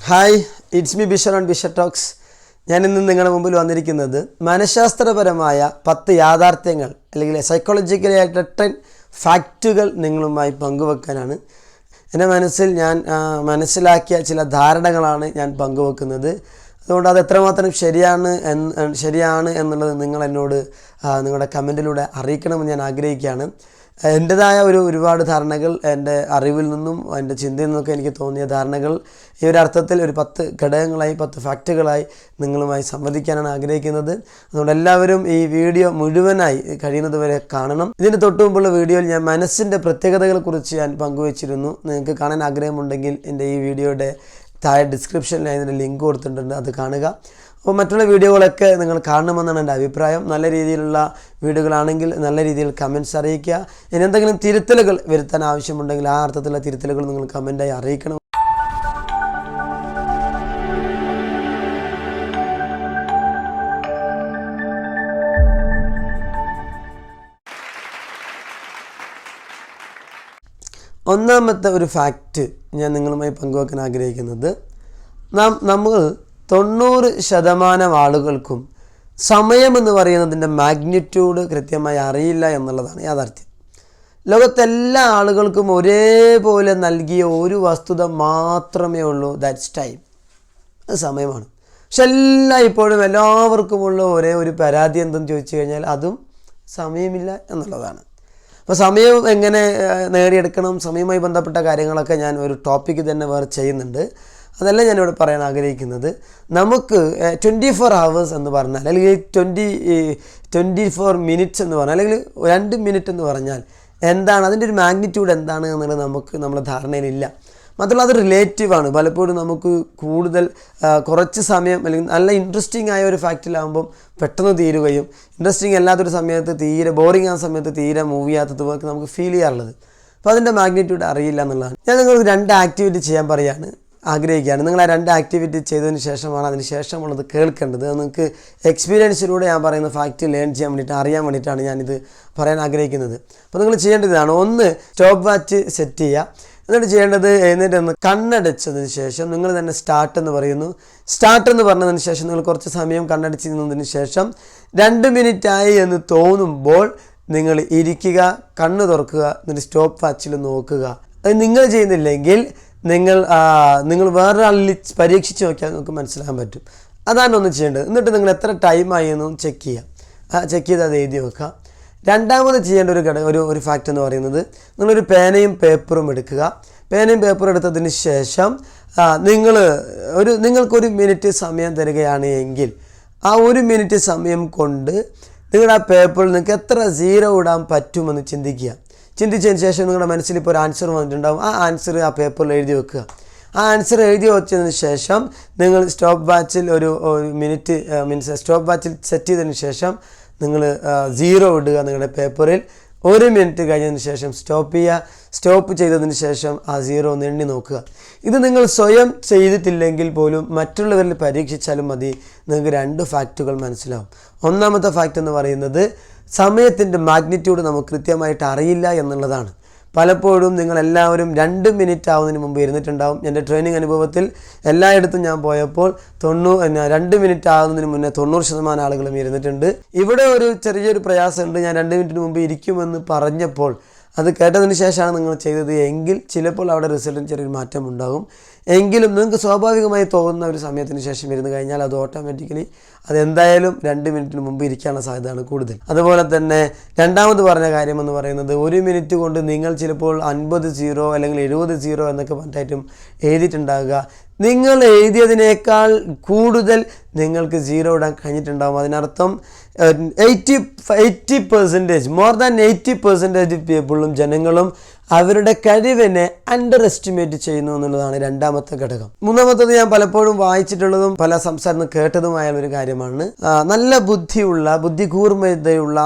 Hi, it's me Bishar on Bishar talks. ഞാനിന്ന് നിങ്ങളുടെ മുമ്പിൽ വന്നിരിക്കുന്നത് മനഃശാസ്ത്രപരമായ 10 യാഥാർത്ഥ്യങ്ങൾ അല്ലെങ്കിൽ സൈക്കോളജിക്കലി ആയിട്ട് 10 ഫാക്റ്റുകൾ നിങ്ങളുമായി പങ്കുവെക്കാനാണ്. എൻ്റെ മനസ്സിൽ ഞാൻ മനസ്സിലാക്കിയ ചില ധാരണകളാണ് ഞാൻ പങ്കുവെക്കുന്നത്. അതുകൊണ്ട് അത് എത്രമാത്രം ശരിയാണ് എന്നുള്ളത് നിങ്ങൾ എന്നോട് നിങ്ങളുടെ കമൻറ്റിലൂടെ അറിയിക്കണമെന്ന് ഞാൻ ആഗ്രഹിക്കുകയാണ്. എൻ്റെതായ ഒരുപാട് ധാരണകൾ എൻ്റെ അറിവിൽ നിന്നും എൻ്റെ ചിന്തയിൽ നിന്നൊക്കെ എനിക്ക് തോന്നിയ ധാരണകൾ ഈ ഒരു അർത്ഥത്തിൽ ഒരു 10 ഘടകങ്ങളായി 10 ഫാക്റ്റുകളായി നിങ്ങളുമായി സംവദിക്കാനാണ് ആഗ്രഹിക്കുന്നത്. അതുകൊണ്ട് എല്ലാവരും ഈ വീഡിയോ മുഴുവനായി കഴിയുന്നത് വരെ കാണണം. ഇതിന് തൊട്ട് മുമ്പുള്ള വീഡിയോയിൽ ഞാൻ മനസ്സിൻ്റെ പ്രത്യേകതകളെക്കുറിച്ച് ഞാൻ പങ്കുവച്ചിരുന്നു. നിങ്ങൾക്ക് കാണാൻ ആഗ്രഹമുണ്ടെങ്കിൽ എൻ്റെ ഈ വീഡിയോയുടെ താഴെ ഡിസ്ക്രിപ്ഷനിൽ അതിൻ്റെ ലിങ്ക് കൊടുത്തിട്ടുണ്ട്, അത് കാണുക. അപ്പോൾ മറ്റുള്ള വീഡിയോകളൊക്കെ നിങ്ങൾ കാണണമെന്നാണ് എൻ്റെ അഭിപ്രായം. നല്ല രീതിയിലുള്ള വീഡിയോകളാണെങ്കിൽ നല്ല രീതിയിൽ കമൻറ്റ്സ് അറിയിക്കുക. ഇനി എന്തെങ്കിലും തിരുത്തലുകൾ വരുത്താൻ ആവശ്യമുണ്ടെങ്കിൽ ആ അർത്ഥത്തിലുള്ള തിരുത്തലുകൾ നിങ്ങൾ കമൻറ്റായി അറിയിക്കണം. ഒന്നാമത്തെ ഒരു ഫാക്റ്റ് ഞാൻ നിങ്ങളുമായി പങ്കുവെക്കാൻ ആഗ്രഹിക്കുന്നത്, നമ്മൾ 90% ആളുകൾക്കും സമയമെന്ന് പറയുന്നതിൻ്റെ മാഗ്നിറ്റ്യൂഡ് കൃത്യമായി അറിയില്ല എന്നുള്ളതാണ് യാഥാർത്ഥ്യം. ലോകത്തെല്ലാ ആളുകൾക്കും ഒരേപോലെ നൽകിയ ഒരു വസ്തുത മാത്രമേ ഉള്ളൂ, ദാറ്റ്സ് ടൈം. അത് സമയമാണ്. പക്ഷെ ഇപ്പോഴും എല്ലാവർക്കുമുള്ള ഒരേ ഒരു പരാതി എന്തെന്ന് ചോദിച്ചു കഴിഞ്ഞാൽ അതും സമയമില്ല എന്നുള്ളതാണ്. അപ്പോൾ സമയം എങ്ങനെ നേടിയെടുക്കണം, സമയവുമായി ബന്ധപ്പെട്ട കാര്യങ്ങളൊക്കെ ഞാൻ ഒരു ടോപ്പിക്ക് തന്നെ വേറെ ചെയ്യുന്നുണ്ട്. അതല്ല ഞാനിവിടെ പറയാൻ ആഗ്രഹിക്കുന്നത്. നമുക്ക് 24 hours എന്ന് പറഞ്ഞാൽ, അല്ലെങ്കിൽ 24 minutes എന്ന് പറഞ്ഞാൽ, അല്ലെങ്കിൽ 2 മിനിറ്റ് എന്ന് പറഞ്ഞാൽ എന്താണ്, അതിൻ്റെ ഒരു മാഗ്നിറ്റ്യൂഡ് എന്താണ് എന്നുള്ളത് നമ്മുടെ ധാരണയിലില്ല. മാത്രമല്ല അത് റിലേറ്റീവാണ്. പലപ്പോഴും നമുക്ക് കൂടുതൽ കുറച്ച് സമയം അല്ലെങ്കിൽ നല്ല ഇൻട്രസ്റ്റിംഗ് ആയ ഒരു ഫാക്റ്റിലാകുമ്പം പെട്ടെന്ന് തീരുകയും ഇൻട്രസ്റ്റിംഗ് അല്ലാത്തൊരു സമയത്ത് തീരെ ബോറിംഗ് ആയ സമയത്ത് തീരെ മൂവ് ചെയ്യാത്തതുപോലെ നമുക്ക് ഫീൽ ചെയ്യാറുള്ളത്. അപ്പോൾ അതിൻ്റെ മാഗ്നിറ്റ്യൂഡ് അറിയില്ല എന്നുള്ളതാണ്. ഞാൻ നിങ്ങൾക്ക് 2 ആക്ടിവിറ്റി ചെയ്യാൻ ആഗ്രഹിക്കുകയാണ്. നിങ്ങൾ ആ 2 ആക്ടിവിറ്റി ചെയ്തതിന് ശേഷമാണ് അതിന് ശേഷമുള്ളത് കേൾക്കേണ്ടത്. നിങ്ങൾക്ക് എക്സ്പീരിയൻസിലൂടെ ഞാൻ പറയുന്ന ഫാക്റ്റ് ലേൺ ചെയ്യാൻ വേണ്ടിയിട്ട്, അറിയാൻ വേണ്ടിയിട്ടാണ് ഞാനിത് പറയാൻ ആഗ്രഹിക്കുന്നത്. അപ്പോൾ നിങ്ങൾ ചെയ്യേണ്ടതാണ്, ഒന്ന് സ്റ്റോപ്പ് വാച്ച് സെറ്റ് ചെയ്യുക. എന്നിട്ട് ചെയ്യേണ്ടത്, എന്നിട്ട് കണ്ണടച്ചതിന് ശേഷം നിങ്ങൾ തന്നെ സ്റ്റാർട്ട് എന്ന് പറയുന്നു. സ്റ്റാർട്ട് എന്ന് പറഞ്ഞതിന് ശേഷം നിങ്ങൾ കുറച്ച് സമയം കണ്ണടച്ചിരുന്നതിന് ശേഷം 2 മിനിറ്റായി എന്ന് തോന്നുമ്പോൾ നിങ്ങൾ ഇരിക്കുക, കണ്ണ് തുറക്കുക, എന്നിട്ട് സ്റ്റോപ്പ് വാച്ചിൽ നോക്കുക. അത് നിങ്ങൾ ചെയ്യുന്നില്ലെങ്കിൽ നിങ്ങൾ വേറൊരാളിൽ പരീക്ഷിച്ച് നോക്കിയാൽ നിങ്ങൾക്ക് മനസ്സിലാക്കാൻ പറ്റും. അതാണ് ഒന്ന് ചെയ്യേണ്ടത്. എന്നിട്ട് നിങ്ങൾ എത്ര ടൈമായി എന്നും ചെക്ക് ചെയ്യുക. ചെക്ക് ചെയ്ത് അത് എഴുതി വെക്കുക. രണ്ടാമത് ചെയ്യേണ്ട ഒരു ഫാക്റ്റ് എന്ന് പറയുന്നത്, നിങ്ങളൊരു പേനയും പേപ്പറും എടുക്കുക. പേനയും പേപ്പറും എടുത്തതിന് ശേഷം നിങ്ങൾക്കൊരു മിനിറ്റ് സമയം തരികയാണ് എങ്കിൽ ആ 1 മിനിറ്റ് സമയം കൊണ്ട് നിങ്ങളുടെ ആ പേപ്പറിൽ നിങ്ങൾക്ക് എത്ര 0 ഇടാൻ പറ്റുമെന്ന് ചിന്തിച്ചതിന് ശേഷം നിങ്ങളുടെ മനസ്സിൽ ഇപ്പോൾ ഒരു ആൻസർ വന്നിട്ടുണ്ടാകും. ആ ആൻസർ ആ പേപ്പറിൽ എഴുതി വെക്കുക. ആ ആൻസർ എഴുതി വെച്ചതിന് ശേഷം നിങ്ങൾ സ്റ്റോപ്പ് വാച്ചിൽ ഒരു മിനിറ്റ് സ്റ്റോപ്പ് വാച്ചിൽ സെറ്റ് ചെയ്തതിന് ശേഷം നിങ്ങൾ 0 ഇടുക നിങ്ങളുടെ പേപ്പറിൽ. 1 മിനിറ്റ് കഴിഞ്ഞതിന് ശേഷം സ്റ്റോപ്പ് ചെയ്യുക. സ്റ്റോപ്പ് ചെയ്തതിന് ശേഷം ആ 0 ഒന്ന് എണ്ണി നോക്കുക. ഇത് നിങ്ങൾ സ്വയം ചെയ്തിട്ടില്ലെങ്കിൽ പോലും മറ്റുള്ളവരിൽ പരീക്ഷിച്ചാലും മതി, നിങ്ങൾക്ക് 2 ഫാക്റ്റുകൾ മനസ്സിലാവും. ഒന്നാമത്തെ ഫാക്റ്റ് എന്ന് പറയുന്നത്, സമയത്തിൻ്റെ മാഗ്നിറ്റ്യൂഡ് നമുക്ക് കൃത്യമായിട്ട് അറിയില്ല എന്നുള്ളതാണ്. പലപ്പോഴും നിങ്ങളെല്ലാവരും 2 മിനിറ്റ് ആവുന്നതിന് മുമ്പ് ഇരുന്നിട്ടുണ്ടാവും. എൻ്റെ ട്രെയിനിങ് അനുഭവത്തിൽ എല്ലായിടത്തും ഞാൻ പോയപ്പോൾ 2 മിനിറ്റ് ആകുന്നതിന് മുന്നേ 90% ആളുകളും ഇരുന്നിട്ടുണ്ട്. ഇവിടെ ഒരു ചെറിയൊരു പ്രയാസമുണ്ട്, ഞാൻ 2 മിനിറ്റിന് മുമ്പ് ഇരിക്കുമെന്ന് പറഞ്ഞപ്പോൾ അത് കേട്ടതിന് ശേഷമാണ് നിങ്ങൾ ചെയ്തത് എങ്കിൽ ചിലപ്പോൾ അവിടെ റിസൾട്ടിന് ചെറിയൊരു മാറ്റം ഉണ്ടാകും. എങ്കിലും നിങ്ങൾക്ക് സ്വാഭാവികമായി തോന്നുന്ന ഒരു സമയത്തിന് ശേഷം ഇരുന്ന് കഴിഞ്ഞാൽ അത് ഓട്ടോമാറ്റിക്കലി അതെന്തായാലും 2 മിനിറ്റിന് മുമ്പ് ഇരിക്കാനുള്ള സാധ്യതയാണ് കൂടുതൽ. അതുപോലെ തന്നെ രണ്ടാമത് പറഞ്ഞ കാര്യം എന്ന് പറയുന്നത്, 1 മിനിറ്റ് കൊണ്ട് നിങ്ങൾ ചിലപ്പോൾ 50 അല്ലെങ്കിൽ 70 എന്നൊക്കെ പറഞ്ഞിട്ടായിട്ടും എഴുതിയിട്ടുണ്ടാകുക. നിങ്ങൾ എഴുതിയതിനേക്കാൾ കൂടുതൽ നിങ്ങൾക്ക് 0 ഇടാൻ കഴിഞ്ഞിട്ടുണ്ടാകും. അതിനർത്ഥം 80% മോർ ദാൻ 80% പീപ്പിളും ജനങ്ങളും അവരുടെ കഴിവിനെ അണ്ടർ എസ്റ്റിമേറ്റ് ചെയ്യുന്നു എന്നുള്ളതാണ് രണ്ടാമത്തെ ഘടകം. മൂന്നാമത്തത് ഞാൻ പലപ്പോഴും വായിച്ചിട്ടുള്ളതും പല സംസാരം കേട്ടതുമായ ഒരു കാര്യമാണ്, നല്ല ബുദ്ധികൂർമ്മതയുള്ള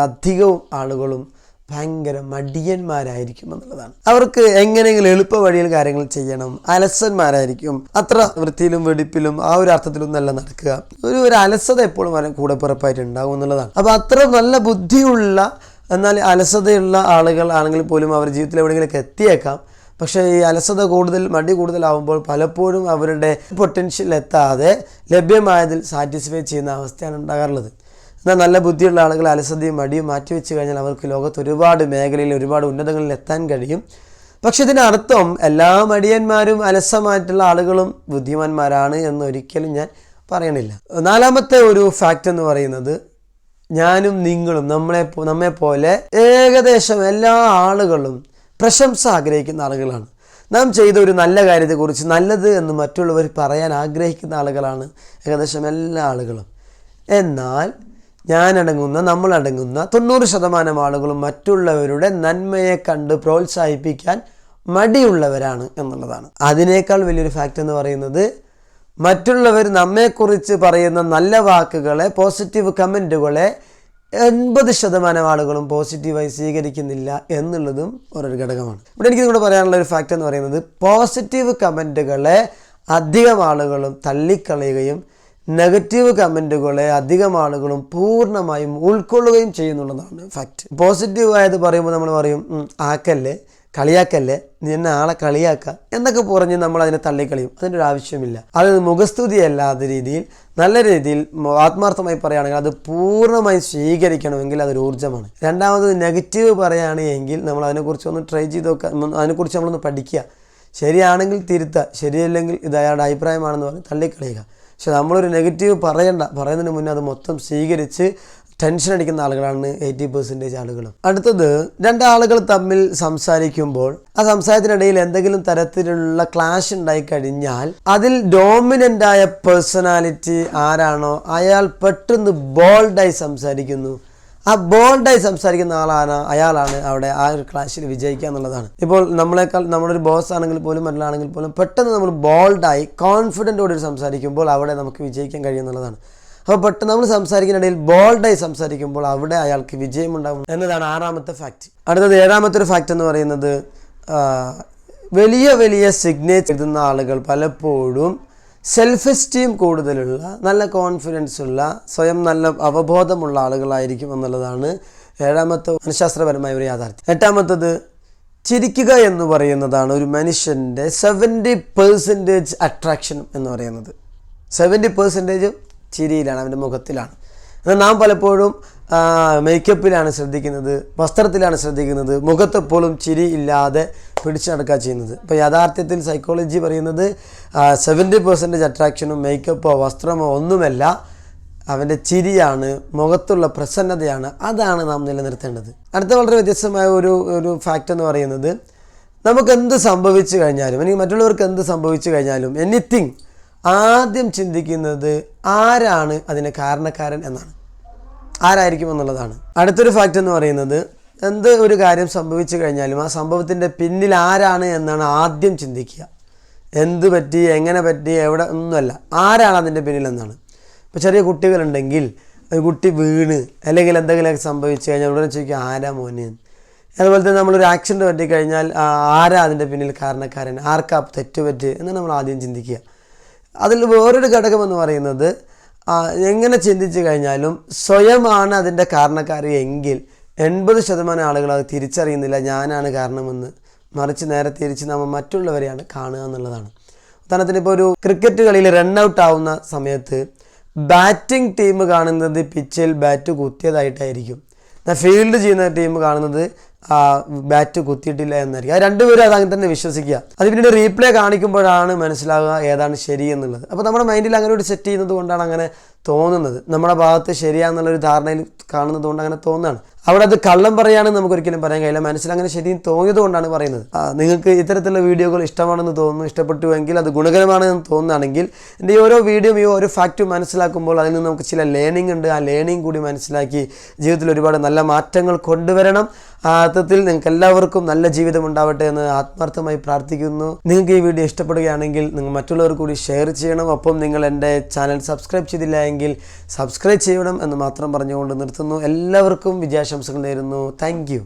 അധികവും ആളുകളും ഭയങ്കര മടിയന്മാരായിരിക്കും എന്നുള്ളതാണ്. അവർക്ക് എങ്ങനെയെങ്കിലും എളുപ്പ വഴിയിൽ കാര്യങ്ങൾ ചെയ്യണം. അലസന്മാരായിരിക്കും. അത്ര വൃത്തിയിലും വെടിപ്പിലും ആ ഒരു അർത്ഥത്തിലൊന്നും അല്ല നടക്കുക. ഒരു അലസത എപ്പോഴും കൂടെ പുറപ്പായിട്ട് ഉണ്ടാകും എന്നുള്ളതാണ്. അപ്പോൾ അത്ര നല്ല ബുദ്ധിയുള്ള എന്നാൽ അലസതയുള്ള ആളുകൾ ആണെങ്കിൽ പോലും അവർ ജീവിതത്തിൽ എവിടെയെങ്കിലൊക്കെ എത്തിയേക്കാം. പക്ഷേ ഈ അലസത കൂടുതൽ, മടി കൂടുതലാവുമ്പോൾ പലപ്പോഴും അവരുടെ പൊട്ടൻഷ്യൽ എത്താതെ ലഭ്യമായതിൽ സാറ്റിസ്ഫൈ ചെയ്യുന്ന അവസ്ഥയാണ് ഉണ്ടാകാറുള്ളത്. എന്നാൽ നല്ല ബുദ്ധിയുള്ള ആളുകൾ അലസതയും മടിയും മാറ്റിവെച്ച് കഴിഞ്ഞാൽ അവർക്ക് ലോകത്ത് ഒരുപാട് മേഖലയിൽ ഒരുപാട് ഉന്നതങ്ങളിൽ എത്താൻ കഴിയും. പക്ഷെ ഇതിൻ്റെ അർത്ഥം എല്ലാ മടിയന്മാരും അലസമായിട്ടുള്ള ആളുകളും ബുദ്ധിമാന്മാരാണ് എന്ന് ഒരിക്കലും ഞാൻ പറയണില്ല. നാലാമത്തെ ഒരു ഫാക്റ്റ് എന്ന് പറയുന്നത്, ഞാനും നിങ്ങളും നമ്മെപ്പോലെ ഏകദേശം എല്ലാ ആളുകളും പ്രശംസ ആഗ്രഹിക്കുന്ന ആളുകളാണ്. നാം ചെയ്ത ഒരു നല്ല കാര്യത്തെക്കുറിച്ച് നല്ലത് എന്ന് മറ്റുള്ളവർ പറയാൻ ആഗ്രഹിക്കുന്ന ആളുകളാണ് ഏകദേശം എല്ലാ ആളുകളും. എന്നാൽ നമ്മളടങ്ങുന്ന 90% ആളുകളും മറ്റുള്ളവരുടെ നന്മയെ കണ്ട് പ്രോത്സാഹിപ്പിക്കാൻ മടിയുള്ളവരാണ് എന്നുള്ളതാണ്. അതിനേക്കാൾ വലിയൊരു ഫാക്റ്റ് എന്ന് പറയുന്നത്, മറ്റുള്ളവർ നമ്മെക്കുറിച്ച് പറയുന്ന നല്ല വാക്കുകളെ, പോസിറ്റീവ് കമൻറ്റുകളെ 80% ആളുകളും പോസിറ്റീവായി സ്വീകരിക്കുന്നില്ല എന്നുള്ളതും ഒരു ഘടകമാണ്. ഇവിടെ എനിക്ക് നിങ്ങളോട് പറയാനുള്ള ഒരു ഫാക്റ്റ് എന്ന് പറയുന്നത്, പോസിറ്റീവ് കമൻറ്റുകളെ അധികം ആളുകളും തള്ളിക്കളയുകയും നെഗറ്റീവ് കമൻറ്റുകളെ അധികം ആളുകളും പൂർണ്ണമായും ഉൾക്കൊള്ളുകയും ചെയ്യുന്നുള്ളതാണ് ഫാക്റ്റ്. പോസിറ്റീവായത് പറയുമ്പോൾ നമ്മൾ പറയും, ആക്കല്ലേ, കളിയാക്കല്ലേ, നീ എന്നെ ആളെ കളിയാക്കുക എന്നൊക്കെ പറഞ്ഞ് നമ്മൾ അതിനെ തള്ളിക്കളിയും. അതിൻ്റെ ഒരു ആവശ്യമില്ല. അത് മുഖസ്തുതിയല്ലാത്ത രീതിയിൽ നല്ല രീതിയിൽ ആത്മാർത്ഥമായി പറയുകയാണെങ്കിൽ അത് പൂർണ്ണമായി സ്വീകരിക്കണമെങ്കിൽ അതൊരു ഊർജ്ജമാണ്. രണ്ടാമത് നെഗറ്റീവ് പറയുകയാണെങ്കിൽ നമ്മൾ അതിനെക്കുറിച്ച് ഒന്ന് ട്രൈ ചെയ്ത് നോക്കുക, അതിനെക്കുറിച്ച് നമ്മളൊന്ന് പഠിക്കുക. ശരിയാണെങ്കിൽ തിരുത്തുക, ശരിയല്ലെങ്കിൽ ഇത് അയാളുടെ അഭിപ്രായമാണെന്ന് പറഞ്ഞ് തള്ളിക്കളയുക. പക്ഷെ നമ്മളൊരു നെഗറ്റീവ് പറയുന്നതിന് മുന്നേ അത് മൊത്തം സ്വീകരിച്ച് ടെൻഷൻ അടിക്കുന്ന ആളുകളാണ് 80% ആളുകളും. അടുത്തത്, രണ്ടാളുകൾ തമ്മിൽ സംസാരിക്കുമ്പോൾ ആ സംസാരത്തിനിടയിൽ എന്തെങ്കിലും തരത്തിലുള്ള ക്ലാഷ് ഉണ്ടായിക്കഴിഞ്ഞാൽ അതിൽ ഡോമിനൻ്റായ പേഴ്സണാലിറ്റി ആരാണോ അയാൾ പെട്ടെന്ന് ബോൾഡായി സംസാരിക്കുന്നു. ആ ബോൾഡായി സംസാരിക്കുന്ന അയാളാണ് അവിടെ ആ ഒരു ക്ലാഷിൽ വിജയിക്കുക എന്നുള്ളതാണ്. ഇപ്പോൾ നമ്മളൊരു ബോസ് ആണെങ്കിൽ പോലും മറ്റൊരാണെങ്കിൽ പോലും പെട്ടെന്ന് നമ്മൾ ബോൾഡായി കോൺഫിഡൻറ്റോടെ സംസാരിക്കുമ്പോൾ അവിടെ നമുക്ക് വിജയിക്കാൻ കഴിയുമെന്നുള്ളതാണ്. അപ്പോൾ പെട്ടെന്ന് നമ്മൾ സംസാരിക്കുന്നിടയിൽ ബോൾഡായി സംസാരിക്കുമ്പോൾ അവിടെ അയാൾക്ക് വിജയമുണ്ടാകും എന്നതാണ് 6ാമത്തെ ഫാക്റ്റ്. അടുത്തത് 7ാമത്തെ ഒരു ഫാക്റ്റ് എന്ന് പറയുന്നത്, വലിയ വലിയ സിഗ്നേച്ചർ എഴുതുന്ന ആളുകൾ പലപ്പോഴും സെൽഫ് എസ്റ്റീം കൂടുതലുള്ള, നല്ല കോൺഫിഡൻസ് ഉള്ള, സ്വയം നല്ല അവബോധമുള്ള ആളുകളായിരിക്കും എന്നുള്ളതാണ് 7ാമത്തെ മനഃശാസ്ത്രപരമായ ഒരു യാഥാർത്ഥ്യം. 8ാമത്തത്, ചിരിക്കുക എന്ന് പറയുന്നതാണ് ഒരു മനുഷ്യൻ്റെ 70% അട്രാക്ഷൻ എന്ന് പറയുന്നത്. 70% ചിരിയിലാണ്, അവൻ്റെ മുഖത്തിലാണ്. എന്നാൽ നാം പലപ്പോഴും മേക്കപ്പിലാണ് ശ്രദ്ധിക്കുന്നത്, വസ്ത്രത്തിലാണ് ശ്രദ്ധിക്കുന്നത്, മുഖത്തെപ്പോഴും ചിരി ഇല്ലാതെ പിടിച്ചു നടക്കുക ചെയ്യുന്നത്. ഇപ്പോൾ യഥാർത്ഥത്തിൽ സൈക്കോളജി പറയുന്നത് 70% അട്രാക്ഷനും മേക്കപ്പോ വസ്ത്രമോ ഒന്നുമല്ല, അവൻ്റെ ചിരിയാണ്, മുഖത്തുള്ള പ്രസന്നതയാണ്. അതാണ് നാം നിലനിർത്തേണ്ടത്. അടുത്ത വളരെ വ്യത്യസ്തമായ ഒരു ഫാക്റ്റ് എന്ന് പറയുന്നത്, നമുക്ക് എന്ത് സംഭവിച്ചു കഴിഞ്ഞാലും, എനിക്ക് മറ്റുള്ളവർക്ക് എന്ത് സംഭവിച്ചു കഴിഞ്ഞാലും, എനിത്തിങ് ആദ്യം ചിന്തിക്കുന്നത് ആരാണ് അതിന് കാരണക്കാരൻ എന്നാണ്, ആരായിരിക്കും എന്നുള്ളതാണ്. അടുത്തൊരു ഫാക്റ്റ് എന്ന് പറയുന്നത്, എന്ത് ഒരു കാര്യം സംഭവിച്ചു കഴിഞ്ഞാലും ആ സംഭവത്തിൻ്റെ പിന്നിൽ ആരാണ് എന്നാണ് ആദ്യം ചിന്തിക്കുക. എന്ത് പറ്റി, എങ്ങനെ പറ്റി, എവിടെ ഒന്നുമല്ല, ആരാണ് അതിൻ്റെ പിന്നിൽ എന്നാണ്. ഇപ്പോൾ ചെറിയ കുട്ടികളുണ്ടെങ്കിൽ ഒരു കുട്ടി വീണ് അല്ലെങ്കിൽ എന്തെങ്കിലുമൊക്കെ സംഭവിച്ചു കഴിഞ്ഞാൽ ഉടനെ ചോദിക്കുക ആരാ മോനെ. അതുപോലെ തന്നെ നമ്മളൊരു ആക്സിഡൻറ്റ് പറ്റിക്കഴിഞ്ഞാൽ ആരാ അതിൻ്റെ പിന്നിൽ കാരണക്കാരൻ, ആർക്കാ തെറ്റുപറ്റ് എന്ന് നമ്മൾ ആദ്യം ചിന്തിക്കുക. അതിൽ വേറൊരു ഘടകമെന്ന് പറയുന്നത്, എങ്ങനെ ചിന്തിച്ചു കഴിഞ്ഞാലും സ്വയമാണ് അതിൻ്റെ കാരണക്കാരി എങ്കിൽ 80% ആളുകൾ അത് തിരിച്ചറിയുന്നില്ല ഞാനാണ് കാരണമെന്ന്. മറിച്ച് നേരെ തിരിച്ച് നമ്മൾ മറ്റുള്ളവരെയാണ് കാണുക എന്നുള്ളതാണ്. ഉദാഹരണത്തിന് ഇപ്പോൾ ഒരു ക്രിക്കറ്റ് കളിയിൽ റൺഔട്ട് ആവുന്ന സമയത്ത് ബാറ്റിംഗ് ടീം കാണുന്നത് പിച്ചിൽ ബാറ്റ് കുത്തിയതായിട്ടായിരിക്കും, എന്നാൽ ഫീൽഡ് ചെയ്യുന്ന ടീം കാണുന്നത് ബാറ്റ് കുത്തിയിട്ടില്ല എന്നായിരിക്കും. അത് രണ്ടുപേരും അത് അങ്ങനെ തന്നെ വിശ്വസിക്കുക. അത് പിന്നീട് റീപ്ലേ കാണിക്കുമ്പോഴാണ് മനസ്സിലാവുക ഏതാണ് ശരി എന്നുള്ളത്. അപ്പോൾ നമ്മുടെ മൈൻഡിൽ അങ്ങനെ ഒരു സെറ്റ് ചെയ്യുന്നത് കൊണ്ടാണ് അങ്ങനെ തോന്നുന്നത്. നമ്മുടെ ഭാഗത്ത് ശരിയാണെന്നുള്ളൊരു ധാരണയിൽ കാണുന്നത് കൊണ്ട് അങ്ങനെ തോന്നുകയാണ്. അവിടെ അത് കള്ളം പറയുകയാണെന്ന് നമുക്കൊരിക്കലും പറയാൻ കഴിയില്ല. മനസ്സിലങ്ങനെ ശരിയും തോന്നിയത് കൊണ്ടാണ് പറയുന്നത്. നിങ്ങൾക്ക് ഇത്തരത്തിലുള്ള വീഡിയോകൾ ഇഷ്ടമാണെന്ന് തോന്നുന്നു, ഇഷ്ടപ്പെട്ടുവെങ്കിൽ അത് ഗുണകരമാണെന്ന് തോന്നുകയാണെങ്കിൽ എൻ്റെ ഈ ഓരോ വീഡിയോയും ഈ ഓരോ ഫാക്റ്റും മനസ്സിലാക്കുമ്പോൾ അതിൽ നിന്ന് നമുക്ക് ചില ലേണിംഗ് ഉണ്ട്. ആ ലേണിംഗ് കൂടി മനസ്സിലാക്കി ജീവിതത്തിൽ ഒരുപാട് നല്ല മാറ്റങ്ങൾ കൊണ്ടുവരണം. അർത്ഥത്തിൽ നിങ്ങൾക്ക് എല്ലാവർക്കും നല്ല ജീവിതം ഉണ്ടാവട്ടെ എന്ന് ആത്മാർത്ഥമായി പ്രാർത്ഥിക്കുന്നു. നിങ്ങൾക്ക് ഈ വീഡിയോ ഇഷ്ടപ്പെടുകയാണെങ്കിൽ നിങ്ങൾ മറ്റുള്ളവർ കൂടി ഷെയർ ചെയ്യണം. ഒപ്പം നിങ്ങൾ എൻ്റെ ചാനൽ സബ്സ്ക്രൈബ് ചെയ്തില്ല എങ്കിൽ സബ്സ്ക്രൈബ് ചെയ്യണം എന്ന് മാത്രം പറഞ്ഞുകൊണ്ട് നിർത്തുന്നു. എല്ലാവർക്കും വിജയാശംസകൾ നേരുന്നു. Thank you.